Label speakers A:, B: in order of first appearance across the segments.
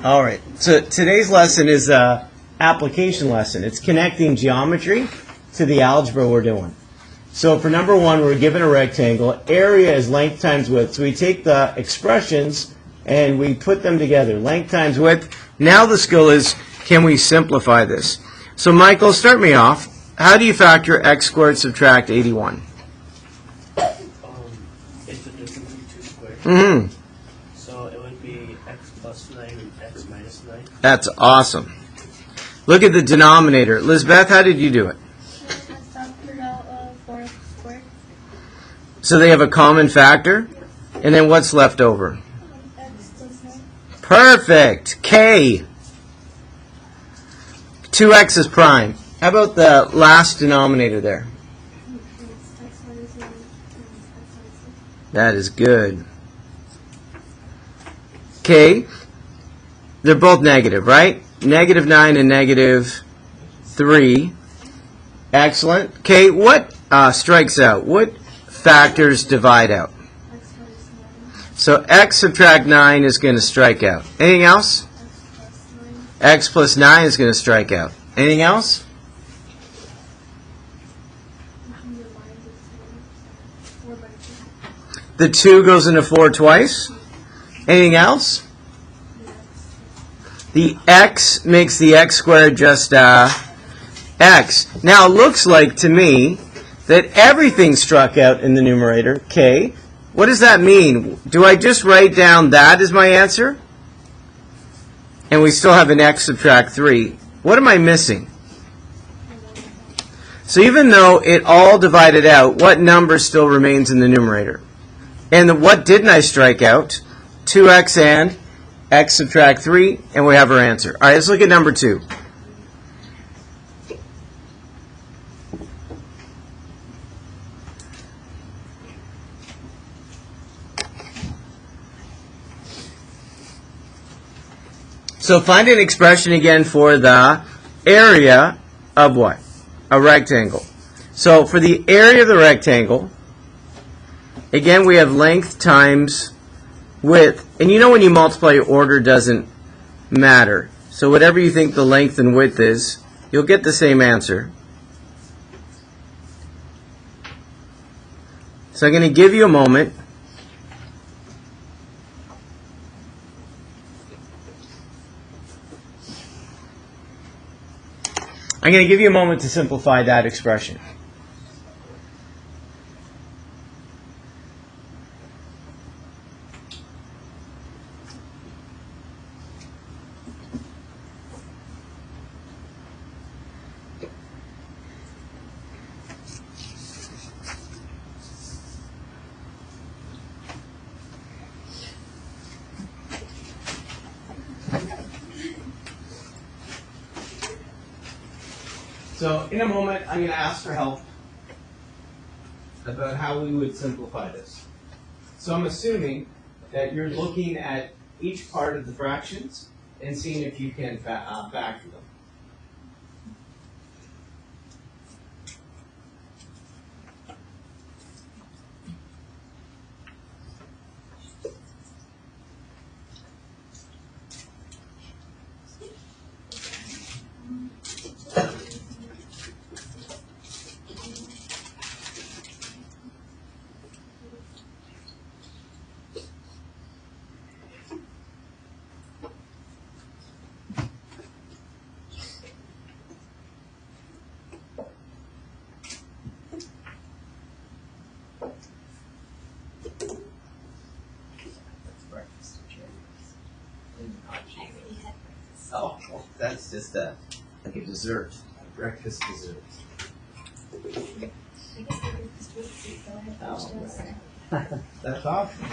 A: All right. So today's lesson is a application lesson. It's connecting geometry to the algebra we're doing. So for number one, we're given a rectangle. Area is length times width. So we take the expressions and we put them together. Length times width. Now the skill is, can we simplify this? So Michael, start me off. How do you factor x squared subtract 81?
B: It's the difference between 2 squared.
A: Mm-hmm.
B: So it would be x plus 9 and x minus 9.
A: That's awesome. Look at the denominator. Lizbeth, how did you do it? So they have a common factor, and then what's left over?
C: X plus 9.
A: Perfect. K. 2x is prime. How about the last denominator there?
C: X minus 9 and X minus
A: That is good. K. They're both negative, right? Negative 9 and negative 3. Excellent. K. What strikes out? What factors divide out?
C: 6. X minus 9.
A: So x subtract 9 is going to strike out. Anything else?
C: X plus 9.
A: X plus 9 is going to strike out. Anything else? The 2 goes into 4 twice. Anything else? The x makes the x squared just x. Now it looks like to me that everything struck out in the numerator, k. What does that mean? Do I just write down that as my answer? And we still have an x subtract 3. What am I missing? So even though it all divided out, what number still remains in the numerator? And what didn't I strike out? 2x and x subtract 3, and we have our answer. All right, let's look at number 2. So find an expression again for the area of what? A rectangle. So for the area of the rectangle, again we have length times width. And you know when you multiply, order doesn't matter. So whatever you think the length and width is, you'll get the same answer. So I'm going to give you a moment. I'm going to give you a moment to simplify that expression. So in a moment, I'm going to ask for help about how we would simplify this. So I'm assuming that you're looking at each part of the fractions and seeing if you can factor them. Oh, well, that's just like a dessert, a breakfast dessert. Oh, that's awesome.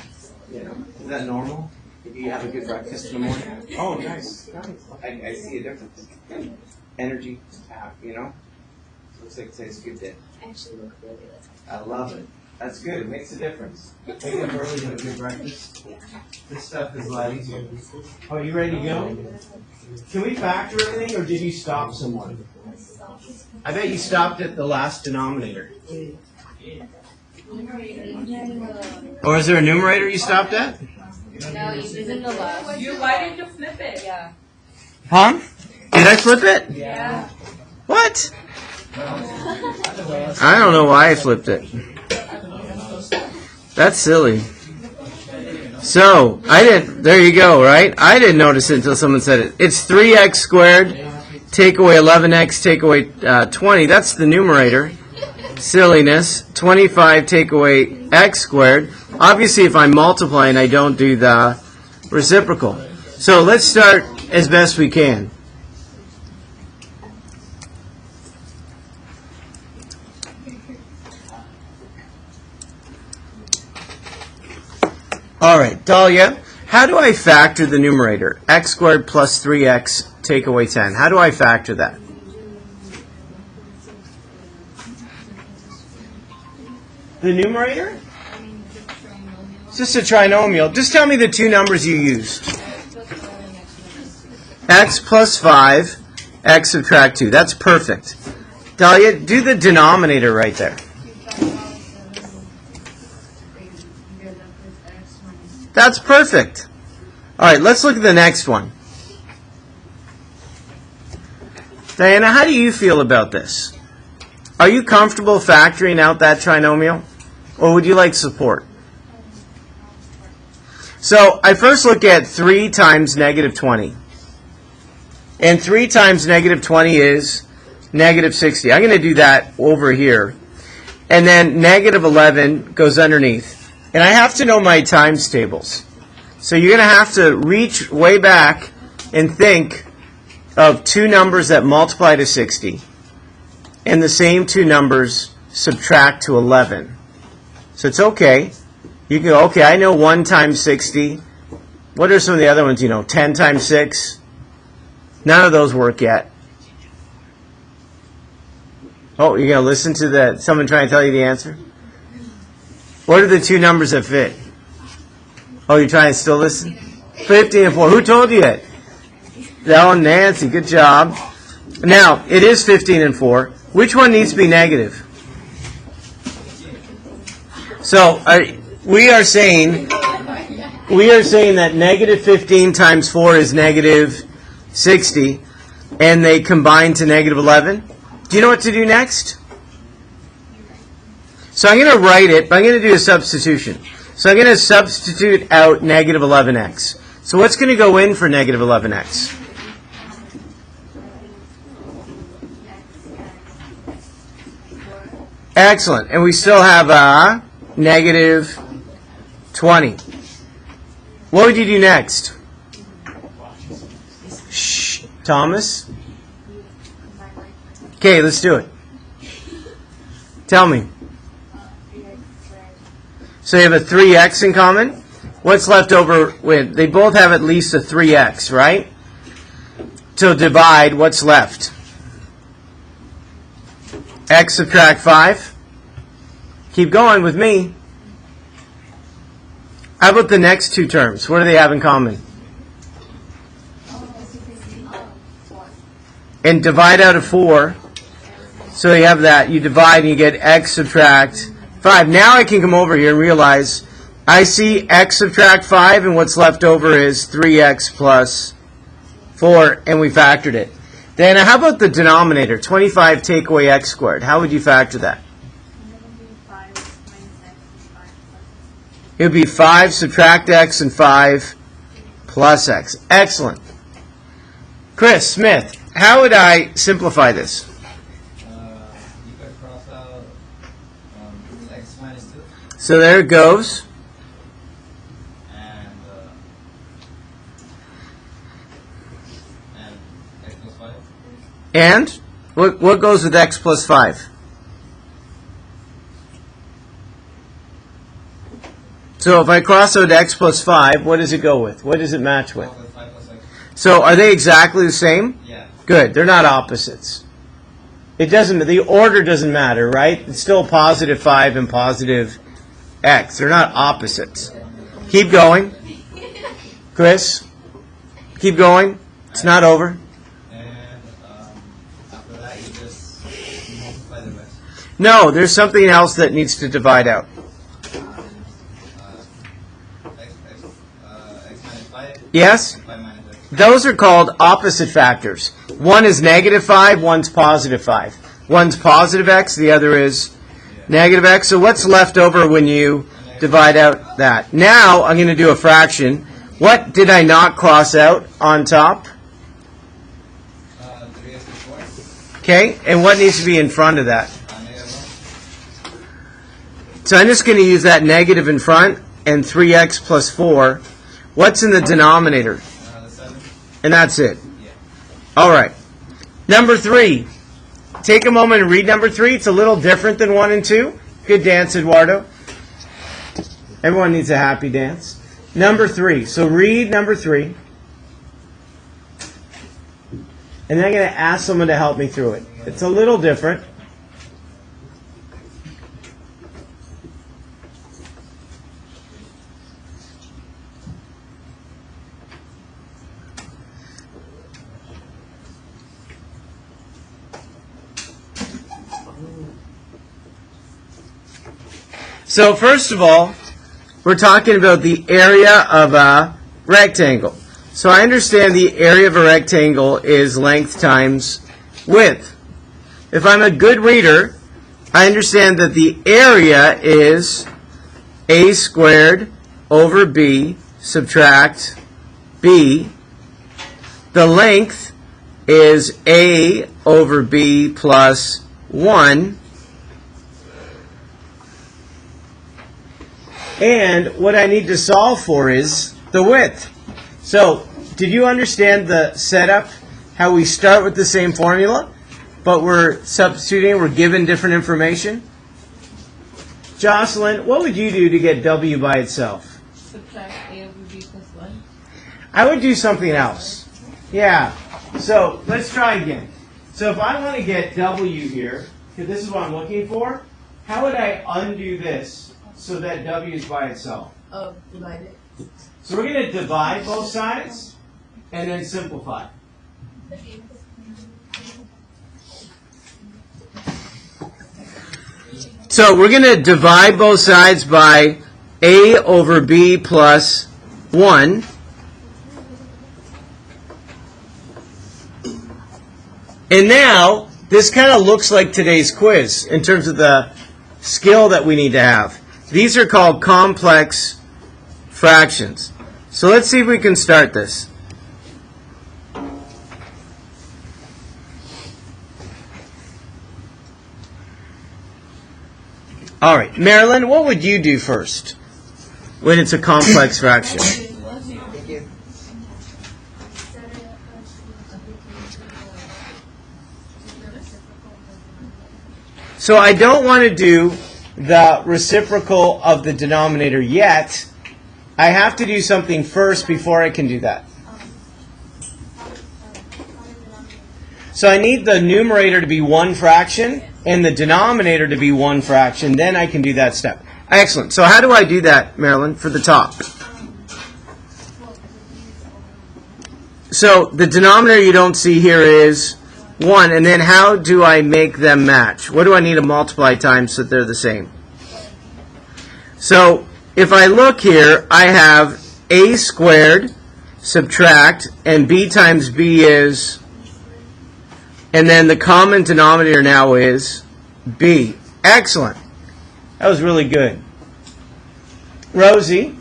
A: You know, is that normal? Do you have a good breakfast in the morning? Oh, nice. I see a difference. Energy, you know. Looks like today's a good day.
C: Actually look really good.
A: I love it. That's good. It makes a difference. Wake up early, have a good breakfast. This stuff is a lot easier. Oh, you ready to go? Can we factor everything, or did you stop somewhere? I bet you stopped at the last denominator. Or is there a numerator you stopped at?
D: No, you didn't the last.
E: Why did you flip it?
D: Yeah.
A: Huh? Did I flip it?
D: Yeah.
A: What? I don't know why I flipped it. That's silly. So, I didn't, there you go, right? I didn't notice it until someone said it. It's 3x squared, take away 11x, take away 20. That's the numerator. Silliness. 25 take away x squared. Obviously, if I'm multiplying, I don't do the reciprocal. So, let's start as best we can. All right, Dahlia, how do I factor the numerator? X squared plus 3x take away 10. How do I factor that? The numerator? It's just a trinomial. Just tell me the two numbers you used. X plus 5, x subtract 2. That's perfect. Dahlia, do the denominator right there. That's perfect. All right, let's look at the next one. Diana, how do you feel about this? Are you comfortable factoring out that trinomial? Or would you like support? So I first look at 3 times negative 20. And 3 times negative 20 is negative 60. I'm going to do that over here. And then negative 11 goes underneath. And I have to know my times tables. So you're going to have to reach way back and think of two numbers that multiply to 60. And the same two numbers subtract to 11. So it's okay. You can go, okay, I know 1 times 60. What are some of the other ones you know? 10 times 6? None of those work yet. Oh, you're going to listen to someone trying to tell you the answer? What are the two numbers that fit? Oh, you're trying to still listen? 15 and 4. Who told you it? Oh, Nancy. Good job. Now, it is 15 and 4. Which one needs to be negative? So, we are saying that negative 15 times 4 is negative 60, and they combine to negative 11. Do you know what to do next? So I'm going to write it, but I'm going to do a substitution. So I'm going to substitute out negative 11x. So what's going to go in for negative 11x? Excellent. And we still have a negative 20. What would you do next? Shh. Thomas? Okay, let's do it. Tell me. So you have a 3x in common. What's left over with? They both have at least a 3x, right? So divide, what's left? X subtract 5. Keep going with me. How about the next two terms? What do they have in common? And divide out of 4. So you have that. You divide and you get x subtract 5. Now I can come over here and realize I see x subtract 5 and what's left over is 3x plus 4 and we factored it. Then how about the denominator? 25 take away x squared. How would you factor that? It would be 5 subtract x and 5 plus x. Excellent. Chris Smith, how would I simplify this?
F: You could cross out x minus 2
A: So there it goes.
F: and x plus 5.
A: And what goes with x plus 5? So if I cross out x plus 5, what does it go with? What does it match with?
F: 5 plus x.
A: So are they exactly the same?
F: Yeah.
A: Good. They're not opposites. It doesn't. The order doesn't matter, right? It's still positive 5 and positive x. They're not opposites. Keep going. Chris, keep going. It's not over.
F: And after that, you just multiply the rest.
A: No, there's something else that needs to divide out.
F: X,
A: Yes?
F: 5 minus x.
A: Those are called opposite factors. One is negative 5, one's positive 5. One's positive x, the other is negative x. So what's left over when you divide out that? Now I'm going to do a fraction. What did I not cross out on top?
F: 3x to 4.
A: Okay, and what needs to be in front of that?
F: Negative 1.
A: So I'm just going to use that negative in front and 3x plus 4. What's in the denominator?
F: The 7.
A: And that's it.
F: Yeah.
A: All right. Number 3. Take a moment and read number 3. It's a little different than 1 and 2. Good dance, Eduardo. Everyone needs a happy dance. Number 3. So read number 3. And then I'm going to ask someone to help me through it. It's a little different. So first of all, we're talking about the area of a rectangle. So I understand the area of a rectangle is length times width. If I'm a good reader, I understand that the area is a squared over b subtract b. The length is a over b plus 1. And what I need to solve for is the width. So, did you understand the setup? How we start with the same formula, but we're substituting, we're given different information? Jocelyn, what would you do to get W by itself?
D: Subtract a over b plus 1.
A: I would do something else. Yeah. So, let's try again. So, if I want to get W here, because this is what I'm looking for, how would I undo this so that W is by itself?
D: Oh, divide it.
A: So we're going to divide both sides and then simplify. So we're going to divide both sides by a over b plus 1. And now, this kind of looks like today's quiz in terms of the skill that we need to have. These are called complex fractions. So let's see if we can start this. All right, Marilyn, what would you do first when it's a complex fraction? So I don't want to do the reciprocal of the denominator yet. I have to do something first before I can do that. So I need the numerator to be one fraction and the denominator to be one fraction. Then I can do that step. Excellent. So how do I do that, Marilyn, for the top? So the denominator you don't see here is 1. And then how do I make them match? What do I need to multiply times so that they're the same? So if I look here, I have a squared, subtract, and b times b is, and then the common denominator now is b. Excellent. That was really good. Rosie,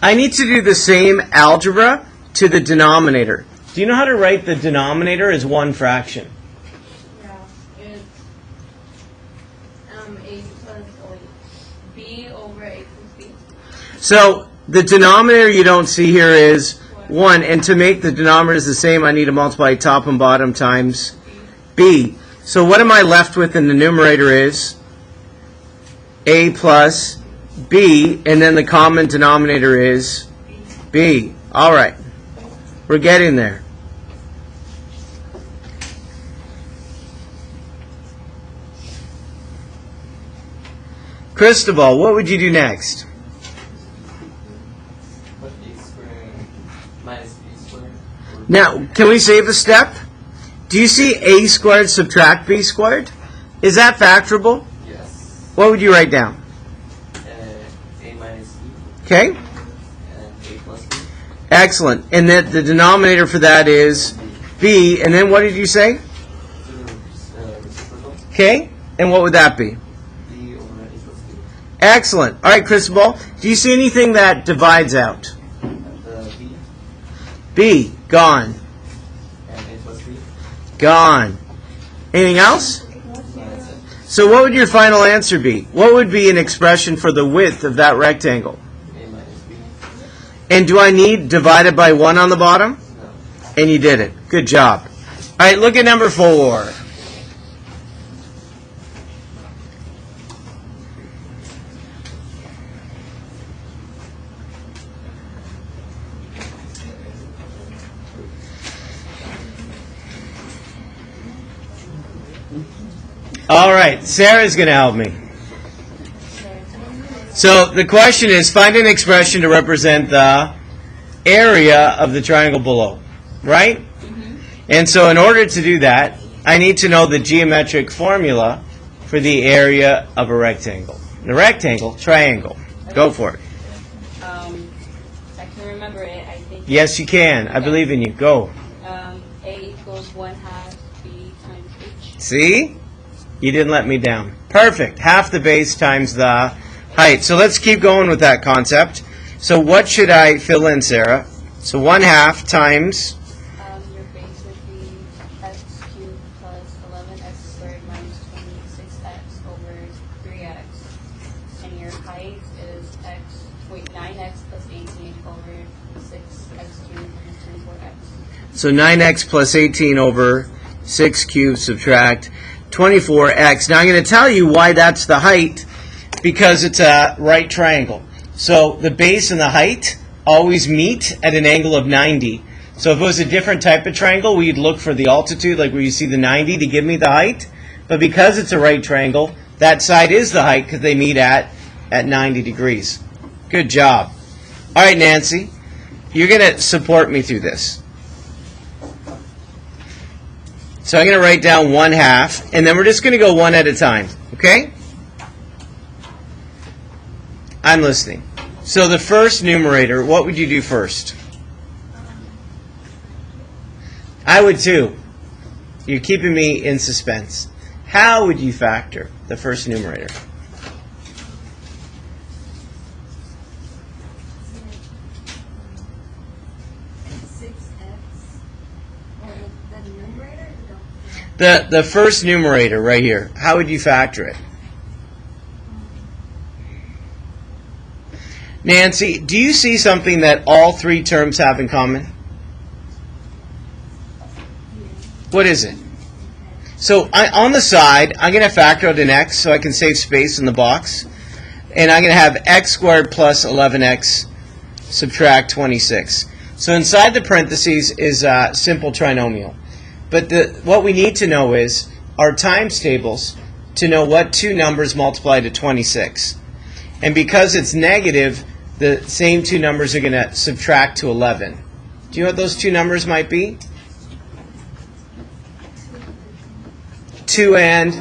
A: I need to do the same algebra to the denominator. Do you know how to write the denominator as one fraction?
D: Yeah. It's a plus b over a plus b.
A: So the denominator you don't see here is 1. And to make the denominators the same, I need to multiply top and bottom times b. So what am I left with in the numerator is a plus b, and then the common denominator is b. All right. We're getting there. Cristobal, what would you do next?
E: What a squared minus b squared?
A: Now, can we save a step? Do you see a squared subtract b squared? Is that factorable?
E: Yes.
A: What would you write down?
E: A minus b
A: Okay?
E: and a plus b.
A: Excellent. And that the denominator for that is b. And then what did you say?
E: Reciprocal.
A: Okay. And what would that be?
E: B over A plus B.
A: Excellent. All right, Cristobal. Do you see anything that divides out?
E: The B
A: B. Gone.
E: and A plus B.
A: Gone. Anything else?
E: That's it.
A: So what would your final answer be? What would be an expression for the width of that rectangle?
E: A minus B.
A: And do I need divided by 1 on the bottom?
E: No.
A: And you did it. Good job. All right, look at number 4. All right, Sarah's going to help me. So the question is, find an expression to represent the area of the triangle below, right? And so in order to do that, I need to know the geometric formula for the area of a rectangle. The rectangle, triangle. Go for it.
D: I can remember it, I think.
A: Yes, you can. I believe in you. Go.
D: A equals 1/2 B times H.
A: See? You didn't let me down. Perfect. Half the base times the height. So let's keep going with that concept. So what should I fill in, Sarah? So 1/2 times,
D: Your base would be x cubed plus 11x squared minus 26x over 3x. And your height is 9x plus 18 over 6x cubed minus 24x.
A: so 9x plus 18 over 6 cubed subtract 24x. Now I'm going to tell you why that's the height, because it's a right triangle. So the base and the height always meet at an angle of 90. So if it was a different type of triangle, we'd look for the altitude, like where you see the 90 to give me the height. But because it's a right triangle, that side is the height because they meet at 90 degrees. Good job. All right, Nancy, you're going to support me through this. So I'm going to write down 1/2, and then we're just going to go one at a time, okay? I'm listening. So the first numerator, what would you do first? I would too. You're keeping me in suspense. How would you factor the first numerator? The first numerator right here, how would you factor it? Nancy, do you see something that all three terms have in common? What is it? So on the side, I'm going to factor out an x so I can save space in the box. And I'm going to have x squared plus 11x subtract 26. So inside the parentheses is a simple trinomial. But what we need to know is our times tables to know what two numbers multiply to 26. And because it's negative, the same two numbers are going to subtract to 11. Do you know what those two numbers might be? 2 and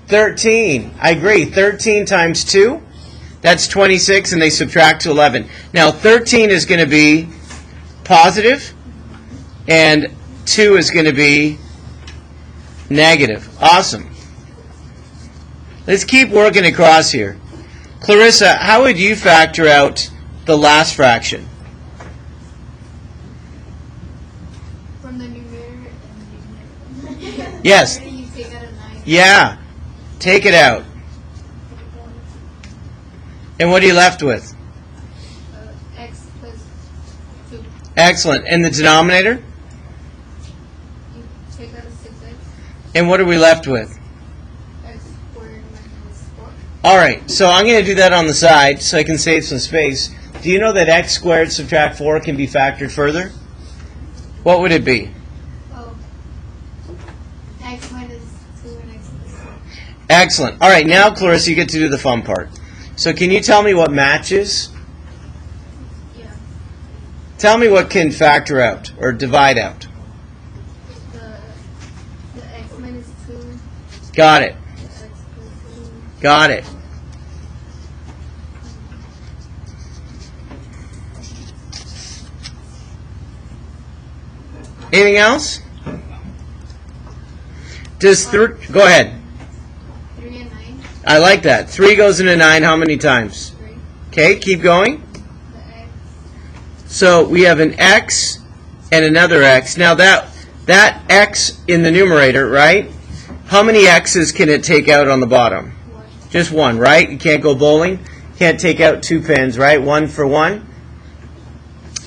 A: 13. I agree. 13 times 2, that's 26, and they subtract to 11. Now, 13 is going to be positive, and 2 is going to be negative. Awesome. Let's keep working across here. Clarissa, how would you factor out the last fraction?
C: From the numerator and denominator.
A: Yes.
C: You take out a 9.
A: Yeah. Take it out. And what are you left with?
C: X plus 2.
A: Excellent. And the denominator?
C: You take out a 6x.
A: And what are we left with?
C: X squared minus 4.
A: All right, so I'm going to do that on the side so I can save some space. Do you know that x squared subtract 4 can be factored further? What would it be?
C: Oh. X minus 2 and x plus 4.
A: Excellent. All right, now, Clarissa, you get to do the fun part. So can you tell me what matches?
C: Yeah.
A: Tell me what can factor out or divide out.
C: The x minus 2.
A: Got it.
C: The x plus 2.
A: Got it. Anything else? Go ahead.
C: 3 and 9.
A: I like that. 3 goes into 9 how many times?
C: 3.
A: Okay, keep going.
C: The X.
A: So we have an x and another x. Now that x in the numerator, right? How many x's can it take out on the bottom?
C: 1.
A: Just one, right? You can't go bowling. Can't take out 2 pins, right? 1 for 1.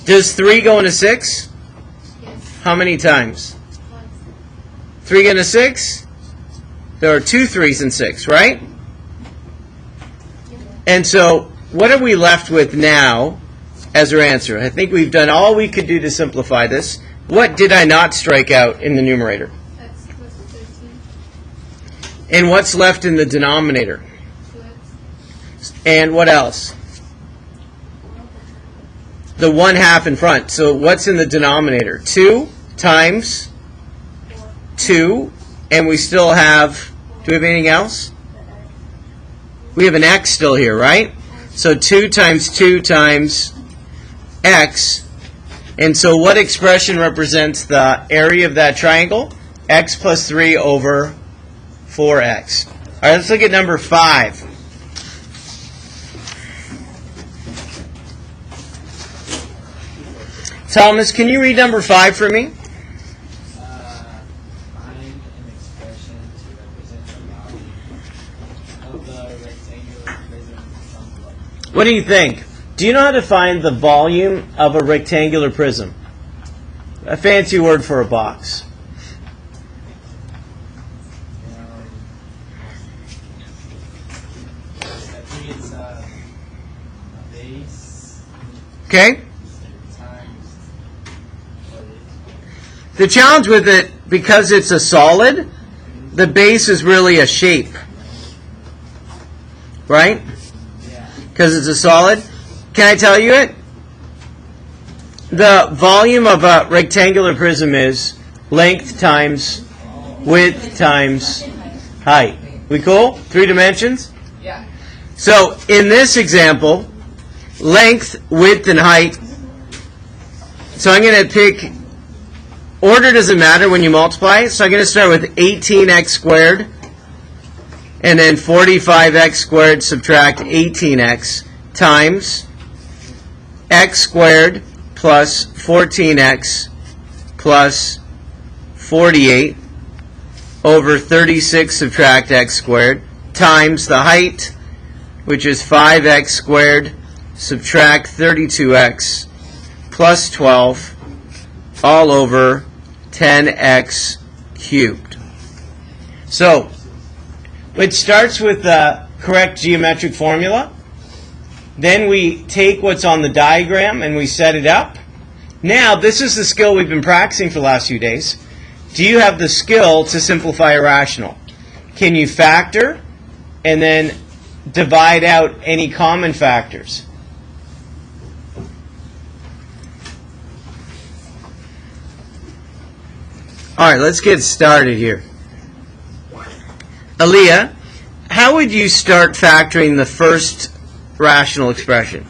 A: Does 3 go into 6?
C: Yes.
A: How many times?
C: 1.
A: 3 go into 6? There are 2 3s in 6, right? And so what are we left with now as our answer? I think we've done all we could do to simplify this. What did I not strike out in the numerator?
C: X plus 13.
A: And what's left in the denominator?
C: 2X.
A: And what else? The 1/2 in front. So what's in the denominator? 2 times 2. And we still have, do we have anything else? We have an x still here, right? So 2 times 2 times x. And so what expression represents the area of that triangle? X plus 3 over 4x. All right, let's look at number 5. Thomas, can you read number 5 for me?
F: Find an expression to represent the value of the rectangular prism sum below.
A: What do you think? Do you know how to find the volume of a rectangular prism? A fancy word for a box.
F: I think it's a base
A: Okay?
F: times what is
A: The challenge with it, because it's a solid, the base is really a shape. Right?
F: yeah.
A: Because it's a solid. Can I tell you it? The volume of a rectangular prism is length times width times height. We cool? 3 dimensions?
F: Yeah.
A: So in this example, length, width, and height. So I'm going to pick, order doesn't matter when you multiply. So I'm going to start with 18x squared. And then 45x squared subtract 18x times x squared plus 14x plus 48 over 36 subtract x squared times the height, which is 5x squared subtract 32x plus 12 all over 10x cubed. So it starts with the correct geometric formula. Then we take what's on the diagram and we set it up. Now, this is the skill we've been practicing for the last few days. Do you have the skill to simplify a rational? Can you factor and then divide out any common factors? All right, let's get started here. Aaliyah, how would you start factoring the first rational expression?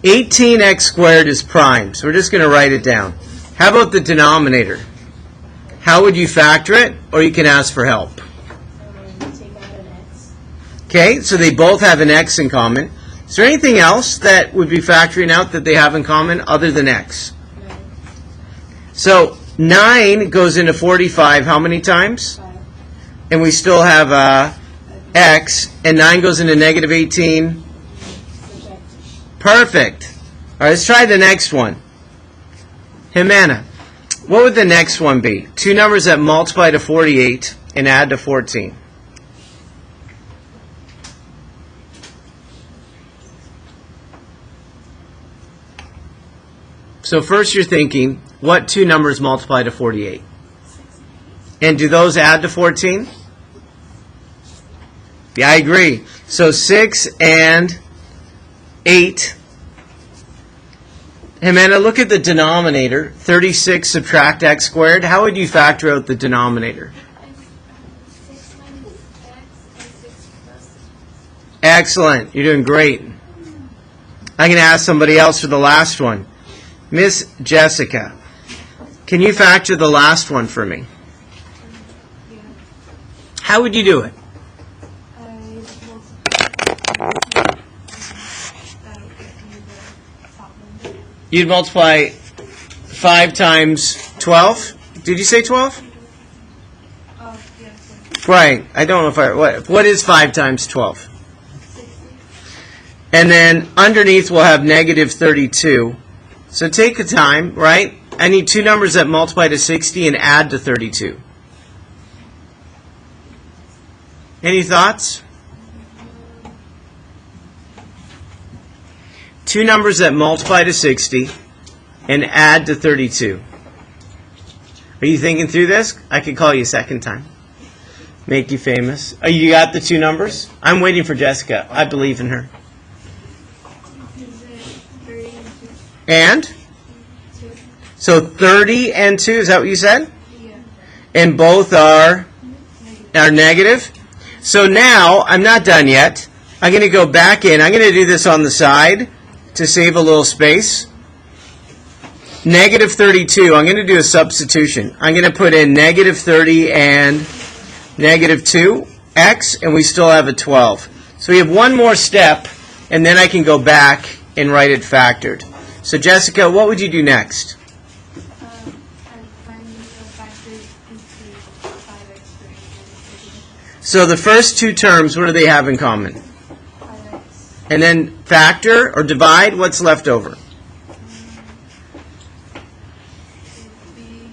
A: (18x squared) is prime, so we're just going to write it down. How about the denominator? How would you factor it? Or you can ask for help.
D: Take out an x.
A: Okay, so they both have an x in common. Is there anything else that would be factoring out that they have in common other than x?
D: No.
A: So 9 goes into 45 how many times?
D: 5.
A: And we still have x, and 9 goes into negative 18.
D: Subtract.
A: Perfect. All right, let's try the next one. Jimena, what would the next one be? Two numbers that multiply to 48 and add to 14. So first you're thinking, what two numbers multiply to 48? And do those add to 14? Yeah, I agree. So 6 and 8. Jimena, look at the denominator. 36 subtract x squared. How would you factor out the denominator?
C: 6 minus X and 6 plus.
A: Excellent. You're doing great. I'm going to ask somebody else for the last one. Miss Jessica, can you factor the last one for me?
C: Yeah.
A: How would you do it?
C: That'll get me the top number.
A: You'd multiply 5 times 12. Did you say 12?
C: Oh, yeah,
A: Right. I don't know if I... What is 5 times 12?
C: 60.
A: And then underneath we'll have negative 32. So take the time, right? I need two numbers that multiply to 60 and add to 32. Any thoughts? Two numbers that multiply to 60 and add to 32. Are you thinking through this? I could call you a second time. Make you famous. Oh, you got the two numbers? I'm waiting for Jessica. I believe in her.
C: Is it 30
A: And?
C: and 2?
A: So 30 and 2, is that what you said?
C: Yeah.
A: And both are negative. So now, I'm not done yet. I'm going to go back in. I'm going to do this on the side to save a little space. Negative 32, I'm going to do a substitution. I'm going to put in negative 30 and negative 2x, and we still have a 12. So we have one more step, and then I can go back and write it factored. So Jessica, what would you do next?
C: I'm finding the factors into 5x squared.
A: So the first two terms, what do they have in common?
C: 5x.
A: And then factor or divide, what's left over?
C: It'd be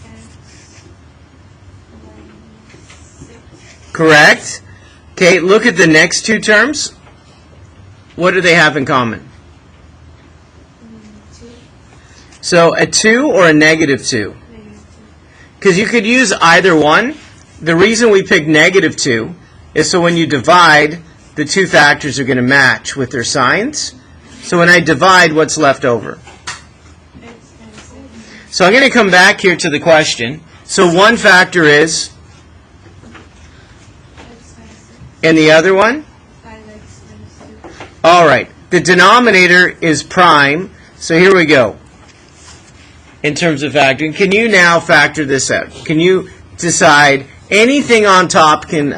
C: x minus 6.
A: Correct. Okay, look at the next two terms. What do they have in common?
C: 2.
A: So a 2 or a negative 2?
C: Negative 2.
A: Because you could use either one. The reason we picked negative 2 is so when you divide, the two factors are going to match with their signs. So when I divide, what's left over?
C: X minus 6.
A: So I'm going to come back here to the question. So one factor is,
C: X minus 6.
A: and the other one?
C: 5x minus 2.
A: All right. The denominator is prime. So here we go. In terms of factoring, can you now factor this out? Can you decide anything on top can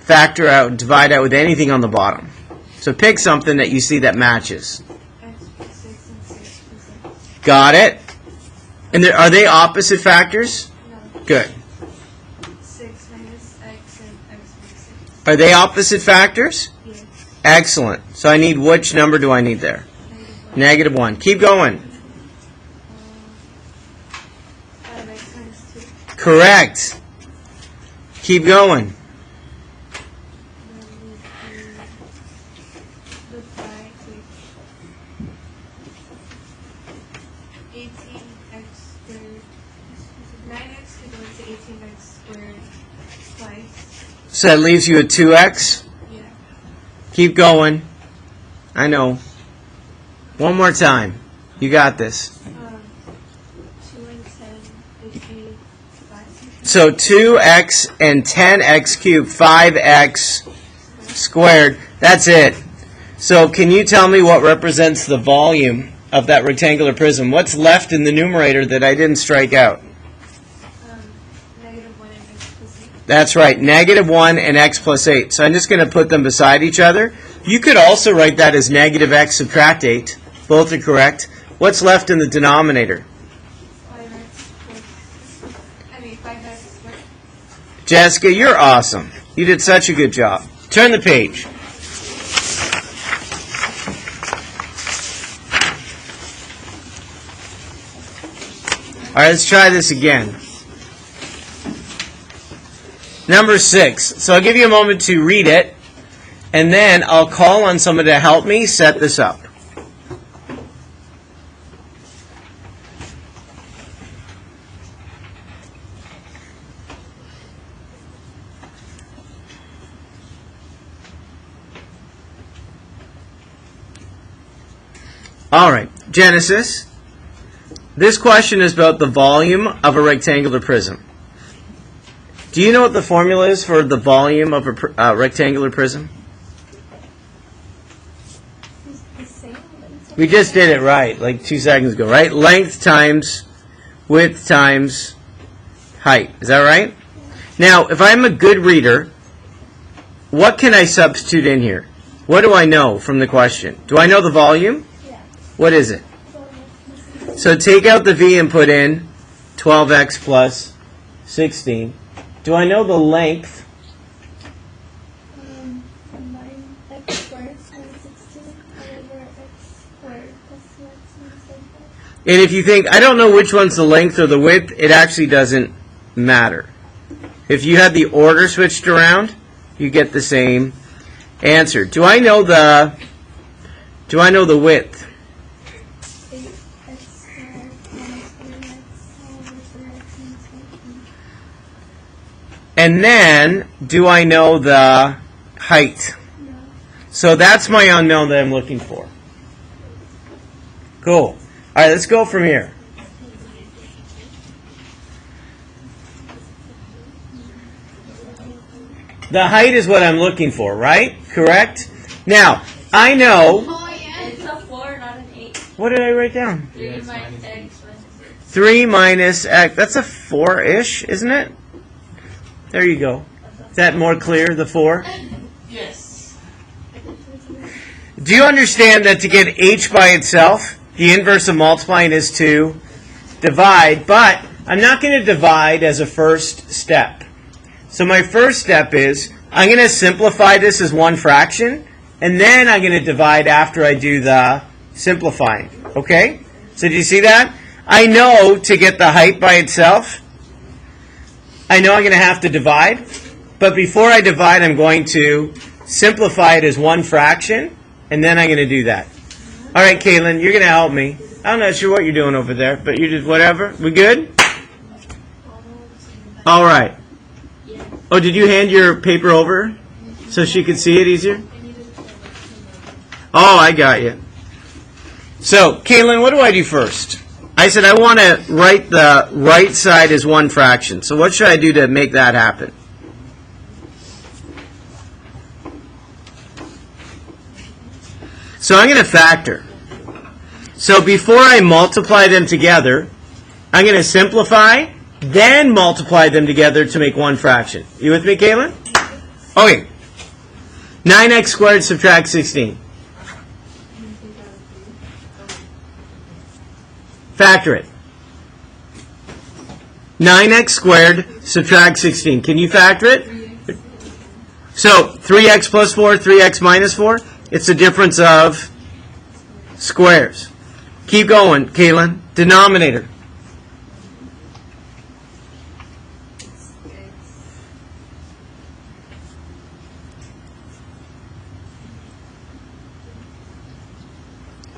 A: factor out, divide out with anything on the bottom? So pick something that you see that matches.
C: X plus 6 and 6 plus 8.
A: Got it? And are they opposite factors?
C: No.
A: Good.
C: 6 minus x and x minus 6.
A: Are they opposite factors?
C: Yes.
A: Excellent. So I need, which number do I need there?
C: Negative 1.
A: -1. Keep going.
C: 5x minus 2.
A: Correct. Keep going.
C: Then the 5, 18x squared. 9x could go into 18x squared twice.
A: So that leaves you a 2x.
C: Yeah.
A: Keep going. I know. One more time. You got this.
C: 2 and 10 would be 5.
A: So 2x and 10x cubed, 5x squared. That's it. So can you tell me what represents the volume of that rectangular prism? What's left in the numerator that I didn't strike out?
C: Negative 1 and x plus 8.
A: That's right, -1 and x plus 8. So I'm just going to put them beside each other. You could also write that as negative x subtract 8. Both are correct. What's left in the denominator?
C: 5x squared.
A: Jessica, you're awesome. You did such a good job. Turn the page. All right, let's try this again. Number 6. So I'll give you a moment to read it, and then I'll call on someone to help me set this up. All right, Genesis. This question is about the volume of a rectangular prism. Do you know what the formula is for the volume of a rectangular prism?
C: the same.
A: We just did it right, like 2 seconds ago, right? Length times width times height. Is that right? Now, if I'm a good reader, what can I substitute in here? What do I know from the question? Do I know the volume?
C: Yeah.
A: What is it? So take out the v and put in 12x plus 16. Do I know the length?
C: 9x squared minus 16 over x squared plus 2x minus 5.
A: And if you think, I don't know which one's the length or the width, it actually doesn't matter. If you had the order switched around, you get the same answer. Do I know the width?
C: 8x squared minus 3x over 3x minus 15.
A: And then, do I know the height?
C: No.
A: So that's my unknown that I'm looking for. Cool. All right, let's go from here. The height is what I'm looking for, right? Correct? Now, I know...
C: Oh, yeah.
D: It's a 4, not an 8.
A: What did I write down?
D: 3 minus x minus 6.
A: 3 minus x. That's a 4-ish, isn't it? There you go. Is that more clear, the 4?
B: Yes.
A: Do you understand that to get h by itself, the inverse of multiplying is to divide, but I'm not going to divide as a first step. So my first step is, I'm going to simplify this as one fraction, and then I'm going to divide after I do the simplifying. Okay? So do you see that? I know to get the height by itself, I know I'm going to have to divide, but before I divide, I'm going to simplify it as one fraction, and then I'm going to do that. All right, Caitlin, you're going to help me. I'm not sure what you're doing over there, but you did whatever. We good? All right. Oh, did you hand your paper over so she could see it easier? Oh, I got you. So, Caitlin, what do I do first? I said I want to write the right side as one fraction. So what should I do to make that happen? So I'm going to factor. So before I multiply them together, I'm going to simplify, then multiply them together to make one fraction. You with me, Caitlin? Okay. 9x squared subtract 16. Factor it. 9x squared subtract 16. Can you factor it? So 3x plus 4, 3x minus 4. It's the difference of squares. Keep going, Caitlin. Denominator.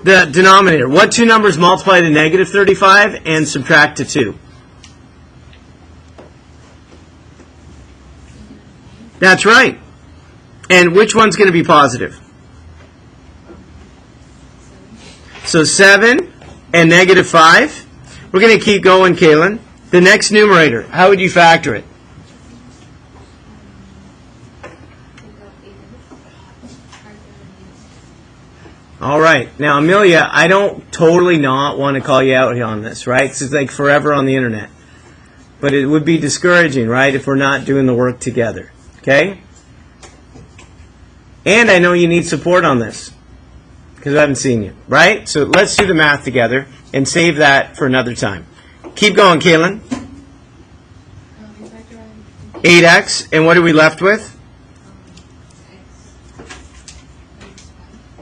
A: The denominator. What two numbers multiply to negative 35 and subtract to 2? That's right. And which one's going to be positive? So 7 and negative 5. We're going to keep going, Kaylin. The next numerator. How would you factor it? All right. Now, Amelia, I don't totally not want to call you out on this, right? This is like forever on the internet. But it would be discouraging, right, if we're not doing the work together. Okay? And I know you need support on this because I haven't seen you, right? So let's do the math together and save that for another time. Keep going, Kaylin. 8x. And what are we left with?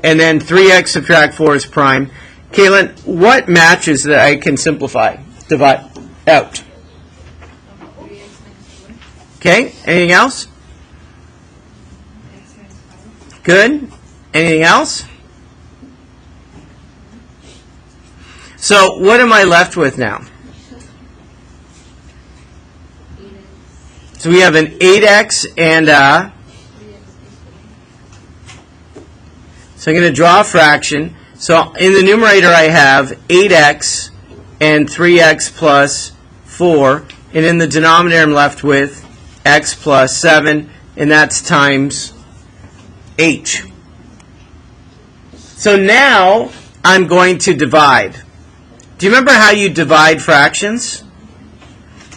A: And then 3x subtract 4 is prime. Kaylin, what matches that I can simplify? Divide out. Okay, anything else? Good. Anything else? So what am I left with now? So we have an 8x and so I'm going to draw a fraction. So in the numerator I have 8x and 3x plus 4. And in the denominator I'm left with x plus 7. And that's times h. So now I'm going to divide. Do you remember how you divide fractions?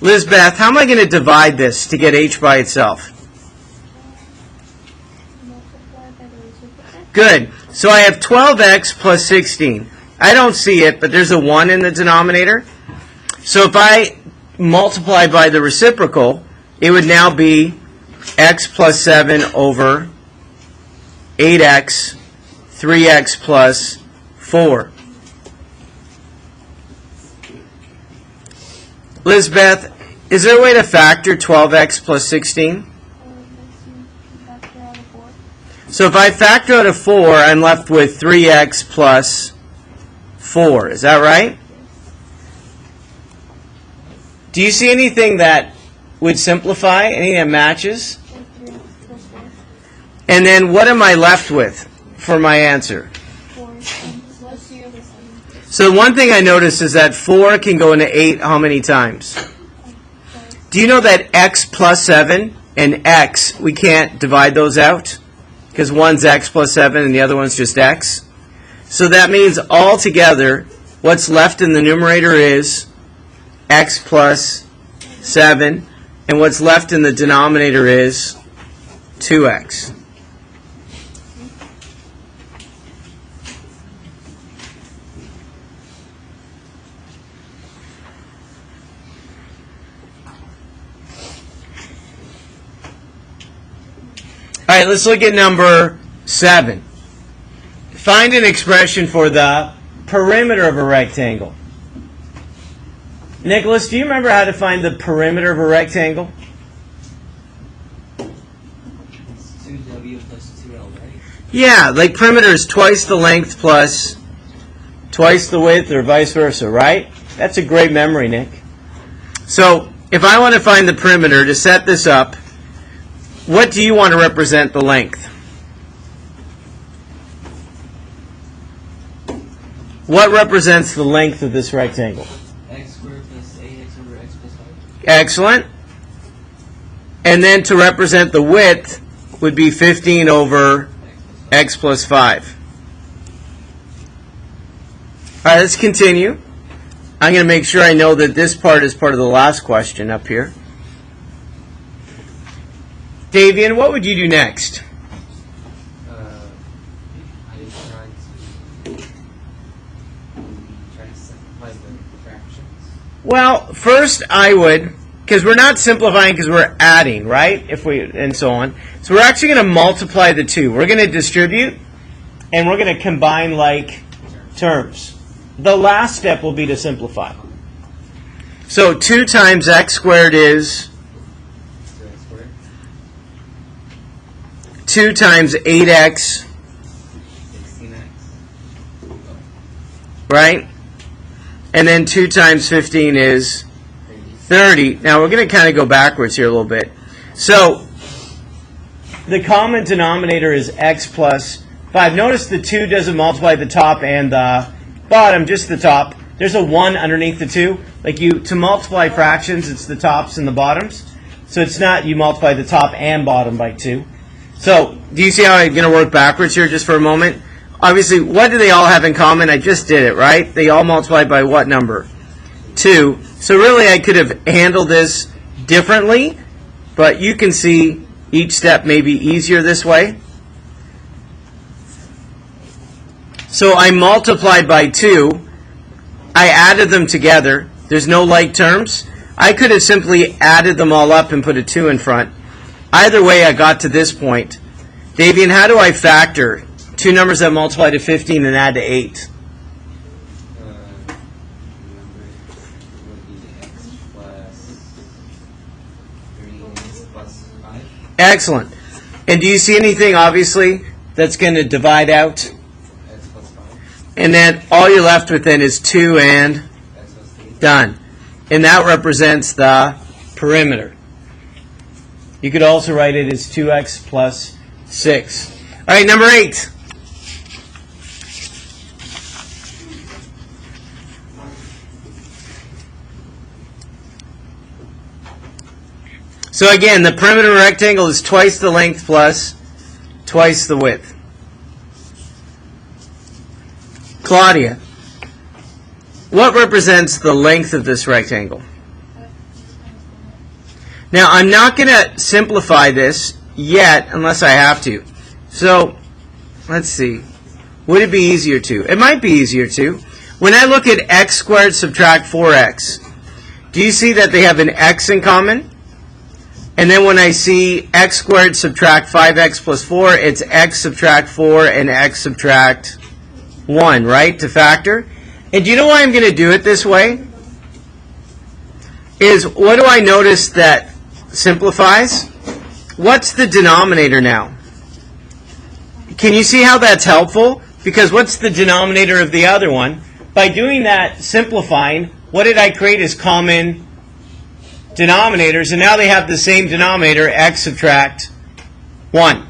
A: Lizbeth, how am I going to divide this to get h by itself?
C: Multiply by the reciprocal.
A: Good. So I have 12x plus 16. I don't see it, but there's a 1 in the denominator. So if I multiply by the reciprocal, it would now be x plus 7 over 8x, 3x plus 4. Lizbeth, is there a way to factor 12x plus 16?
C: Factor out of 4.
A: So if I factor out of 4, I'm left with 3x plus 4. Is that right? Do you see anything that would simplify? Anything that matches?
C: 3 plus 4.
A: And then what am I left with for my answer?
C: 4 plus 0 plus 7.
A: So one thing I noticed is that 4 can go into 8 how many times? Do you know that x plus 7 and x, we can't divide those out? Because one's x plus 7 and the other one's just x. So that means altogether, what's left in the numerator is x plus 7, and what's left in the denominator is 2x. All right, let's look at number 7. Find an expression for the perimeter of a rectangle. Nicholas, do you remember how to find the perimeter of a rectangle?
F: It's 2w plus 2l, right?
A: Yeah, like perimeter is twice the length plus twice the width, or vice versa, right? That's a great memory, Nick. So if I want to find the perimeter, to set this up, what do you want to represent the length? What represents the length of this rectangle?
F: X squared plus 8x over x plus 5.
A: Excellent. And then to represent the width would be 15 over x plus 5. All right, let's continue. I'm going to make sure I know that this part is part of the last question up here. Davian, what would you do next?
G: I try to simplify the fractions.
A: Well, first I would, because we're not simplifying because we're adding, right? And so on. So we're actually going to multiply the two. We're going to distribute, and we're going to combine like terms. The last step will be to simplify. So 2 times x squared is
G: 2x squared.
A: 2 times 8x,
G: 16x.
A: right? And then 2 times 15 is 30. Now we're going to kind of go backwards here a little bit. So the common denominator is x plus 5. Notice the 2 doesn't multiply the top and the bottom, just the top. There's a 1 underneath the 2. Like to multiply fractions, it's the tops and the bottoms. So it's not you multiply the top and bottom by 2. So do you see how I'm going to work backwards here just for a moment? Obviously, what do they all have in common? I just did it, right? They all multiply by what number? 2. So really, I could have handled this differently, but you can see each step may be easier this way. So I multiplied by 2. I added them together. There's no like terms. I could have simply added them all up and put a 2 in front. Either way, I got to this point. Davian, how do I factor two numbers that multiply to 15 and add to 8?
G: Number would be x plus 3 plus 5.
A: Excellent. And do you see anything, obviously, that's going to divide out?
G: X plus 5.
A: And then all you're left with then is 2 and
G: X plus 3.
A: done. And that represents the perimeter. You could also write it as 2x plus 6. All right, number 8. So again, the perimeter of a rectangle is twice the length plus twice the width. Claudia, what represents the length of this rectangle? Now, I'm not going to simplify this yet unless I have to. So, let's see. Would it be easier to? It might be easier to. When I look at x squared subtract 4x, do you see that they have an x in common? And then when I see x squared subtract 5x plus 4, it's x subtract 4 and x subtract 1, right, to factor? And do you know why I'm going to do it this way? Is what do I notice that simplifies? What's the denominator now? Can you see how that's helpful? Because what's the denominator of the other one? By doing that, simplifying, what did I create as common denominators? And now they have the same denominator, x subtract 1.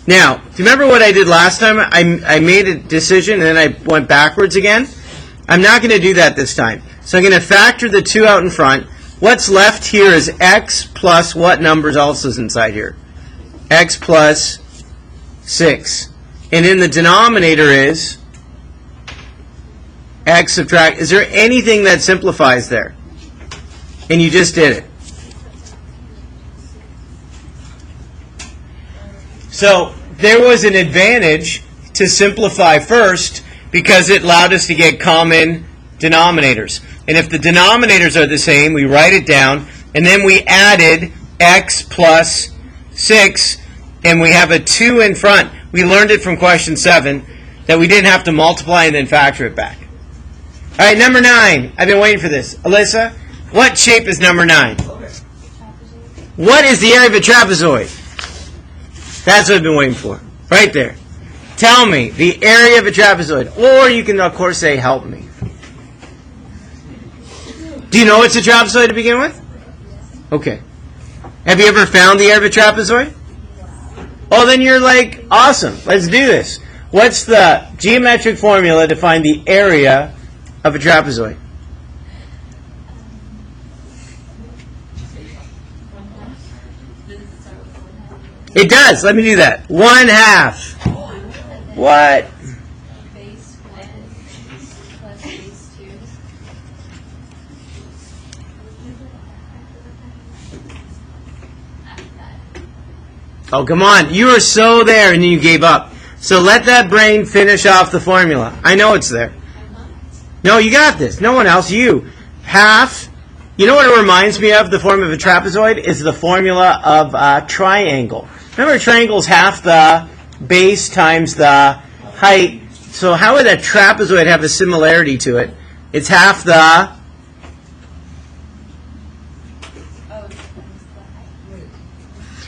A: Now, do you remember what I did last time? I made a decision and then I went backwards again. I'm not going to do that this time. So I'm going to factor the 2 out in front. What's left here is x plus what numbers else is inside here? X plus 6. And in the denominator is x subtract. Is there anything that simplifies there? And you just did it. So there was an advantage to simplify first because it allowed us to get common denominators. And if the denominators are the same, we write it down, and then we added x plus 6, and we have a 2 in front. We learned it from question 7 that we didn't have to multiply and then factor it back. All right, number 9. I've been waiting for this. Alyssa, what shape is number 9? What is the area of a trapezoid? That's what I've been waiting for. Right there. Tell me the area of a trapezoid. Or you can, of course, say, help me. Do you know it's a trapezoid to begin with? Okay. Have you ever found the area of a trapezoid? Oh, then you're like, awesome. Let's do this. What's the geometric formula to find the area of a trapezoid? It does. Let me do that. 1/2. What?
D: Base 1 plus base 2.
A: Oh, come on. You were so there and then you gave up. So let that brain finish off the formula. I know it's there. No, you got this. No one else. You. Half. You know what it reminds me of, the form of a trapezoid? Is the formula of a triangle. Remember, a triangle is half the base times the height. So how would a trapezoid have a similarity to it? It's half the...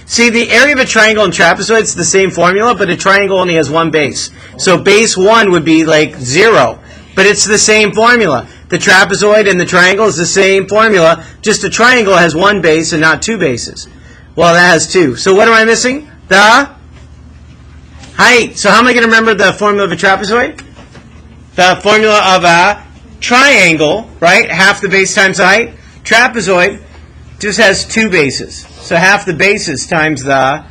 A: See, the area of a triangle and trapezoid is the same formula, but a triangle only has one base. So base 1 would be like 0, but it's the same formula. The trapezoid and the triangle is the same formula, just a triangle has one base and not 2 bases. Well, that has 2. So what am I missing? The height. So how am I going to remember the formula of a trapezoid? The formula of a triangle, right? Half the base times the height. Trapezoid just has 2 bases. So half the bases times the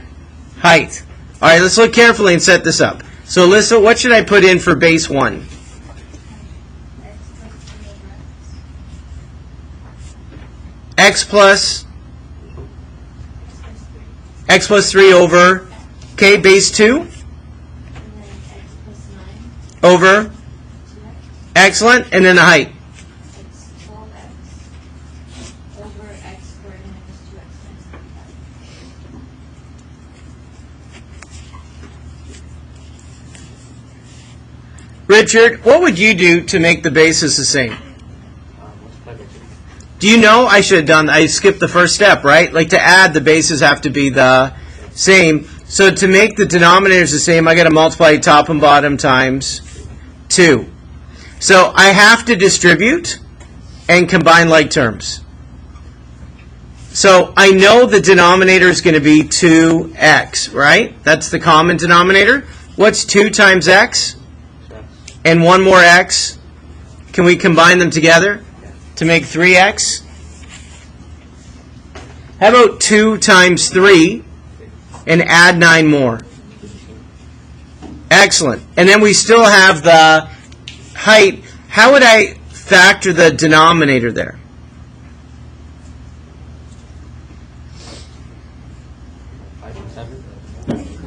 A: height. All right, let's look carefully and set this up. So, Alyssa, what should I put in for base 1? X plus 3 over, okay, base 2 over, excellent, and then the height. Richard, what would you do to make the bases the same? Do you know I should have done, I skipped the first step, right? Like to add, the bases have to be the same. So to make the denominators the same, I got to multiply top and bottom times 2. So I have to distribute and combine like terms. So I know the denominator is going to be 2x, right? That's the common denominator. What's 2 times x? And 1 more x. Can we combine them together to make 3x? How about 2 times 3 and add 9 more? Excellent. And then we still have the height. How would I factor the denominator there?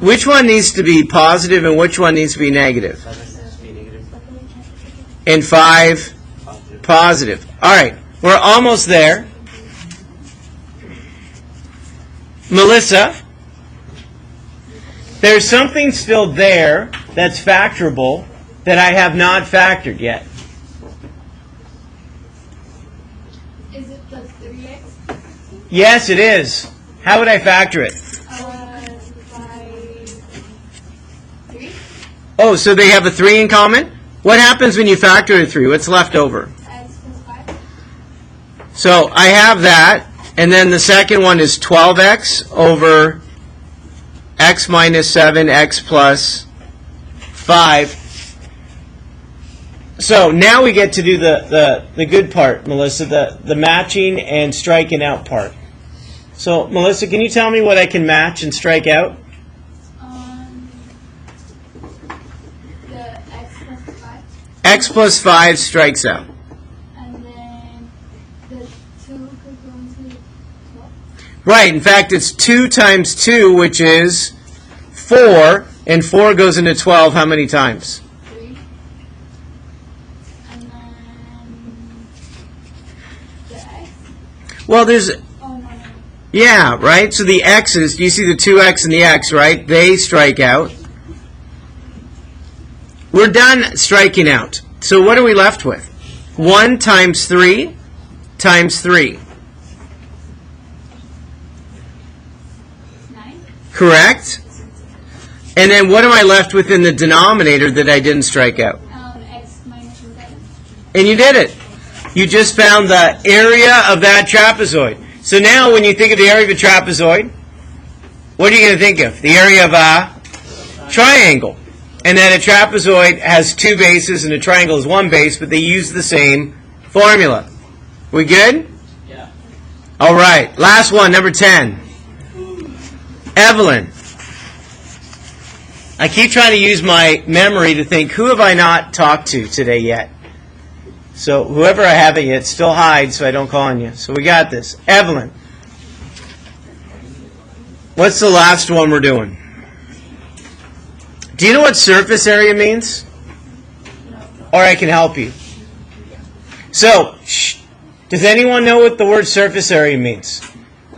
A: Which one needs to be positive and which one needs to be negative? And 5 positive. All right, we're almost there. Melissa, there's something still there that's factorable that I have not factored yet.
C: Is it plus 3x?
A: Yes, it is. How would I factor it?
C: By 3?
A: Oh, so they have a 3 in common? What happens when you factor a 3? What's left over?
C: X plus 5?
A: So I have that, and then the second one is 12x over x minus 7, x plus 5. So now we get to do the good part, Melissa, the matching and striking out part. So, Melissa, can you tell me what I can match and strike out?
C: The x plus 5.
A: X plus 5 strikes out.
C: And then the 2 could go into 12.
A: Right, in fact, it's 2 times 2, which is 4, and 4 goes into 12 how many times?
C: 3. And then the x.
A: Well, there's,
C: Oh, no.
A: yeah, right? So the x's, you see the 2x and the x, right? They strike out. We're done striking out. So what are we left with? 1 times 3 times 3.
C: 9.
A: Correct? And then what am I left with in the denominator that I didn't strike out?
C: X minus 7.
A: And you did it. You just found the area of that trapezoid. So now when you think of the area of a trapezoid, what are you going to think of? The area of a triangle. And then a trapezoid has 2 bases and a triangle has 1 base, but they use the same formula. We good?
F: Yeah.
A: All right. Last one, number 10. Evelyn. I keep trying to use my memory to think, who have I not talked to today yet? So whoever I haven't yet, still hide so I don't call on you. So we got this. Evelyn. What's the last one we're doing? Do you know what surface area means? Or I can help you. So, does anyone know what the word surface area means?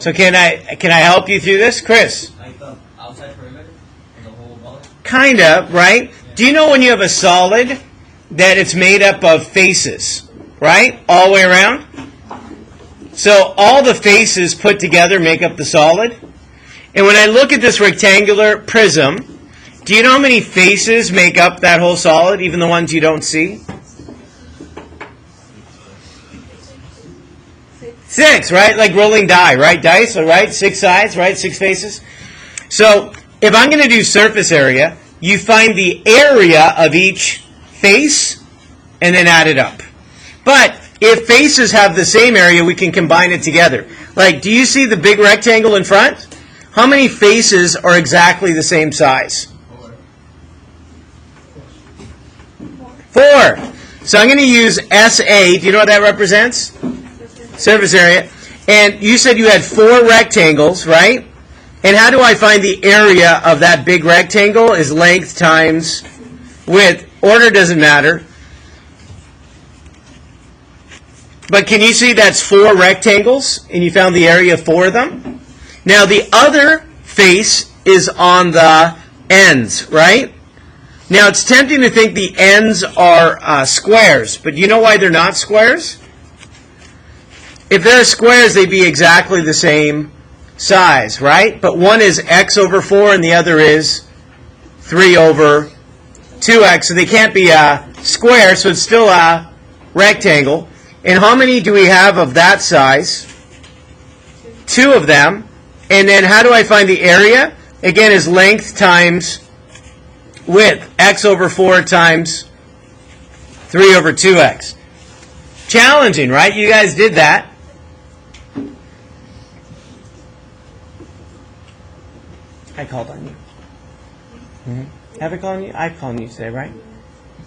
A: So can I help you through this? Chris?
E: Like the outside perimeter of the whole ball?
A: Kind of, right? Do you know when you have a solid that it's made up of faces, right? All the way around? So all the faces put together make up the solid. And when I look at this rectangular prism, do you know how many faces make up that whole solid, even the ones you don't see? 6, right? Like rolling die, right? Dice, all right? 6 sides, right? 6 faces. So if I'm going to do surface area, you find the area of each face and then add it up. But if faces have the same area, we can combine it together. Like, do you see the big rectangle in front? How many faces are exactly the same size? 4. So I'm going to use SA. Do you know what that represents? Surface area. And you said you had 4 rectangles, right? And how do I find the area of that big rectangle? Is length times width. Order doesn't matter. But can you see that's 4 rectangles? And you found the area of 4 of them? Now the other face is on the ends, right? Now it's tempting to think the ends are squares. But do you know why they're not squares? If they're squares, they'd be exactly the same size, right? But one is x over 4 and the other is 3 over 2x. So they can't be a square, so it's still a rectangle. And how many do we have of that size? 2 of them. And then how do I find the area? Again, is length times width. X over 4 times 3 over 2x. Challenging, right? You guys did that. I called on you. Have I called you? I called you today, right?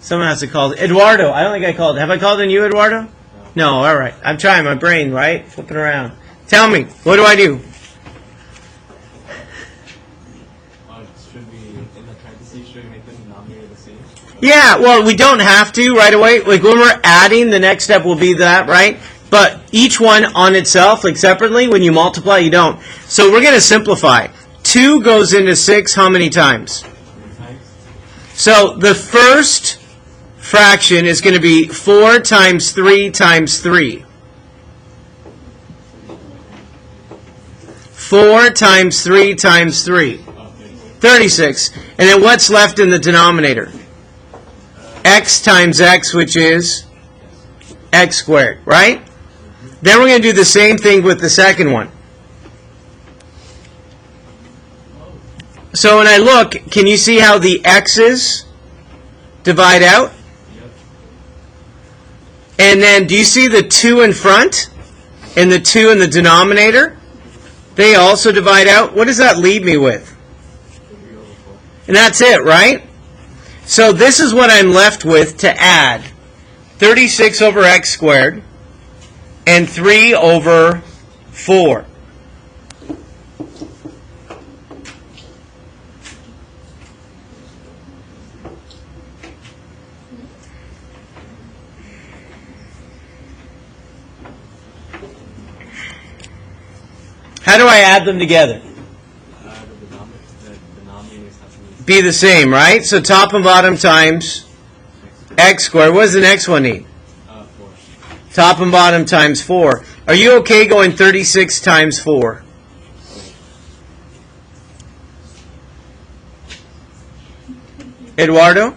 A: Someone has to call. Eduardo. I don't think I called. Have I called on you, Eduardo? No. All right. I'm trying my brain, right? Flipping around. Tell me, what do I do?
G: Should we, in the parentheses, should we make the denominator the same?
A: Yeah, well, we don't have to right away. Like when we're adding, the next step will be that, right? But each one on itself, like separately, when you multiply, you don't. So we're going to simplify. 2 goes into 6 how many times? So the first fraction is going to be 4 times 3 times 3. 4 times 3 times 3. 36. And then what's left in the denominator? X times x, which is x squared, right? Then we're going to do the same thing with the second one. So when I look, can you see how the x's divide out? And then do you see the 2 in front and the 2 in the denominator? They also divide out. What does that leave me with? And that's it, right? So this is what I'm left with to add. 36 over x squared and 3 over 4. How do I add them together?
G: The denominators have to
A: Be the same, right? So top and bottom times x squared. What does the next one need?
G: 4.
A: Top and bottom times 4. Are you okay going 36 times 4? Eduardo?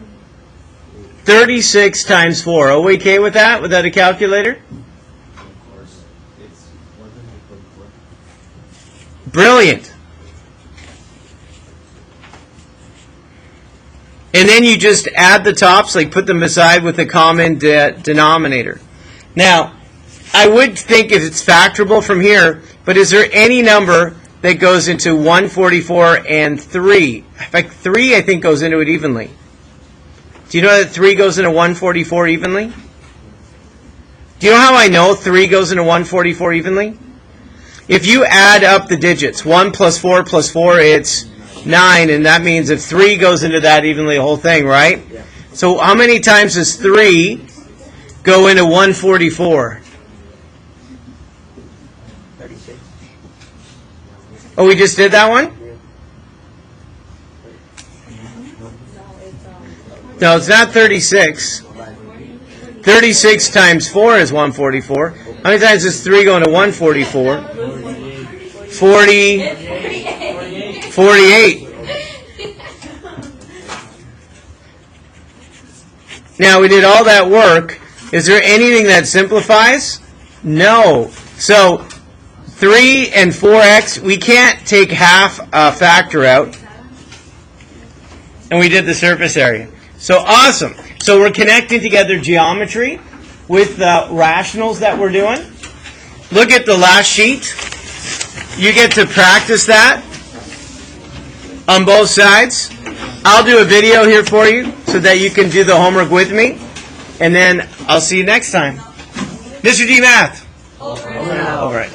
A: 36 times 4. Are we okay with that without a calculator?
G: Of course, it's 144.
A: Brilliant. And then you just add the tops, like put them beside with a common denominator. Now, I would think if it's factorable from here, but is there any number that goes into 144 and 3? In fact, 3 I think goes into it evenly. Do you know that 3 goes into 144 evenly? Do you know how I know 3 goes into 144 evenly? If you add up the digits, 1 plus 4 plus 4, it's 9, and that means if 3 goes into that evenly, the whole thing, right? Yeah. So how many times does 3 go into 144?
B: 36.
A: Oh, we just did that one? No, it's not 36. 36 times 4 is 144. How many times does 3 go into 144? 48. Now, we did all that work. Is there anything that simplifies? No. So, 3 and 4x, we can't take half a factor out. And we did the surface area. So, awesome. So, we're connecting together geometry with the rationals that we're doing. Look at the last sheet. You get to practice that on both sides. I'll do a video here for you so that you can do the homework with me. And then I'll see you next time. Mr. G Math. Over.